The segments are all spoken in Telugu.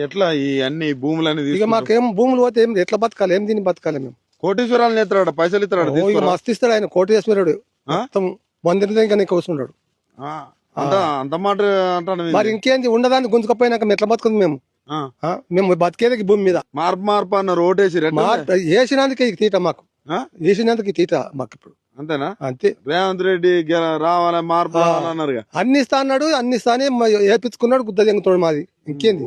ఎట్లా ఈ అన్ని భూములని ఇక మాకేం భూములు పోతే ఏం ఎట్లా బతకాలి, ఏం దీన్ని బతకాలి మేము? కోటీశ్వరాలు ఎత్తాడు, పైసలు ఇస్తాడు, మస్తు ఇస్తాడు ఆయన, కోటేశ్వరుడు. మొత్తం మందిరం ఇంకా కూర్చున్నాడు. అంత మాట అంటాడు. మరి ఇంకేంది, ఉండదాన్ని గుంజుకపోయినాక మేము ఎట్లా బతుకుంది మేము? మేము బతికేది భూమి మీద. మార్పు అన్న రోడ్ వేసినందుకే తీట మాకు, వేసినందుకు తీట మాకు ఇప్పుడు. అంతేనా? అంతే. రేవంత్ రెడ్డి రావాలి, మార్పు అన్నారు. అన్ని ఇస్తా అన్నాడు, అన్ని ఇస్తానే ఏపించుకున్నాడు, గుద్ద తెంగుతున్నాడు. మాది ఇంకేంది?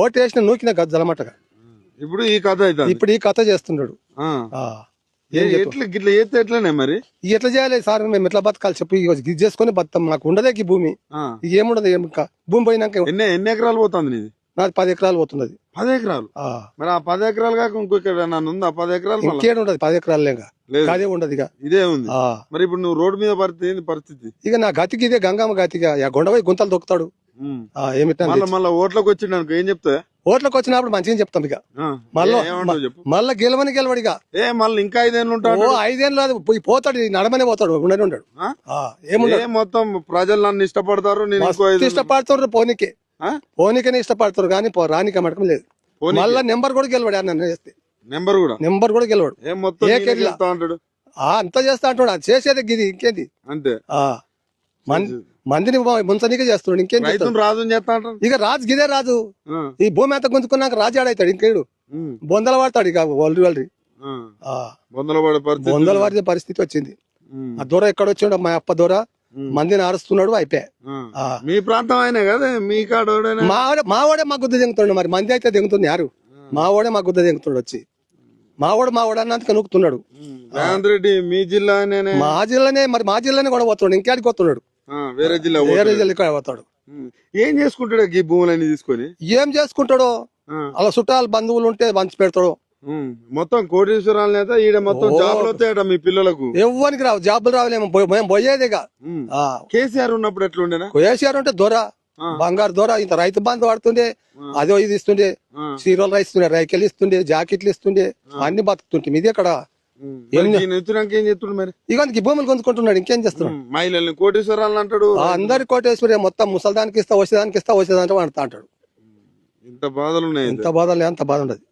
ఓటేసిన నూకిన జలమటగా. ఇప్పుడు ఈ కథ ఇప్పుడు ఈ కథ చేస్తున్నాడు. ఇట్లా చేస్తే ఎట్లనే మరి ఎట్లా చేయాలి సార్? మేము ఎట్లా బతకాలి చెప్పు? ఇది చేసుకుని బతాం, మాకు ఉండదే ఈ భూమి. ఏముండదు, భూమి పోయినాక. ఎన్ని ఎకరాలు పోతుంది నీది? నాది 10 ఎకరాలు పోతున్నది. 10 ఎకరాలు? మరి ఆ 10 ఎకరాలు కాక ఇంకొక ఉందా? 10 ఎకరాలు ఇంకేం ఉండదు, 10 ఎకరాలు లేక అదే ఉండదు. ఇక ఇదే ఉంది. మరి ఇప్పుడు నువ్వు రోడ్డు మీద పరిస్థితి? ఇక నా గతికి ఇదే, గంగమ్మ గతిగా. గొండవై గుంతలు దొక్కుతాడు. ఏమిటా మళ్ళీ ఓట్లకు వచ్చిండు ఏం చెప్తా? ఓట్లకు వచ్చినప్పుడు మంచిగా చెప్తాం. ఇక మళ్ళా గెలవడిగా మళ్ళీ ఇంకా 5 ఏళ్ళు ఉంటాడు. 5 ఏళ్ళు పోతాడు, నడమనే పోతాడు, ఉండనే ఉంటాడు. ఏముండదు, మొత్తం ప్రజలు నన్ను ఇష్టపడతారు, ఇష్టపడతారు. పోనీకనే ఇష్టపడతారు కానీ రానిక మటకం లేదు. మళ్ళా నెంబర్ కూడా గెలవాడు, అన్న చేస్తే నెంబర్ కూడా గెలవాడు. అంతా చేస్తా అంటాడు, అది చేసేది గిది. ఇంకేంది? అంతే. మందిని ముంచనీకే చేస్తున్నాడు, ఇంకేం రాజు. ఇక రాజు గిదే రాజు. ఈ భూమి అంతా గుంజుకున్నాక రాజు ఆడవుతాడు, ఇంకేడు బొందల పడతాడు. ఇక వాళ్ళ బొందల పడే పరిస్థితి వచ్చింది. ఆ దూర ఎక్కడ వచ్చాడు, మా అప్ప దూర మందిని ఆరుస్తున్నాడు, అయిపోయా. మీ ప్రాంతం అయినా కదా, మీ కాడ మావాడే మా గుద్ద దింగుతున్నాడు. మరి మంది అయితే దింగుతుంది యారు? మావాడే మా గుద్ద దింగుతున్నాడు. వచ్చి మావాడు అన్నందుకు నూకుతున్నాడు. రేవంత్ రెడ్డి మీ జిల్లా? మా జిల్లానే. మరి మా జిల్లానే కూడా పోతున్నాడు, ఇంకేడికి పోతున్నాడు? వేరే జిల్లా పోతాడు. ఏం చేసుకుంటాడు ఈ భూములన్నీ తీసుకొని? ఏం చేసుకుంటాడో, అలా చుట్టాలు బంధువులు ఉంటే పంచి పెడతాడు. మొత్తం కోటీశ్వరాలు నేత ఈడ మొత్తం జాబులు వస్తాయట మీ పిల్లలకు. ఎవ్వరికి రావు, జాబులు రావలేము, మేము పోయేదిగా. కేసీఆర్ ఉన్నప్పుడు ఎట్లుండేనా? కేసీఆర్ ఉంటే దొర, బంగారు దొర. ఇంత రైతు బంధు పడుతుండే, అదో ఇది ఇస్తుండే, చీరలు ఇస్తుండే, రైకెలు ఇస్తుండే, జాకెట్లు ఇస్తుండే, అన్ని బతుకుతుంటే. ఇది అక్కడ ఏం చేస్తుండే మరి? ఇక భూములు కొనుక్కుంటున్నాడు, ఇంకేం చేస్తున్నాడు? మహిళల్ని కోటీశ్వరాలు అంటాడు. అందరి కోటేశ్వరే, మొత్తం ముసలిదానికి ఇస్తా, వచ్చేదానికి ఇస్తా, వచ్చేదానికి అంటా అంటాడు. ఇంత బాధలు ఉన్నాయి. ఇంత బాధలు, ఎంత బాధ ఉండదు.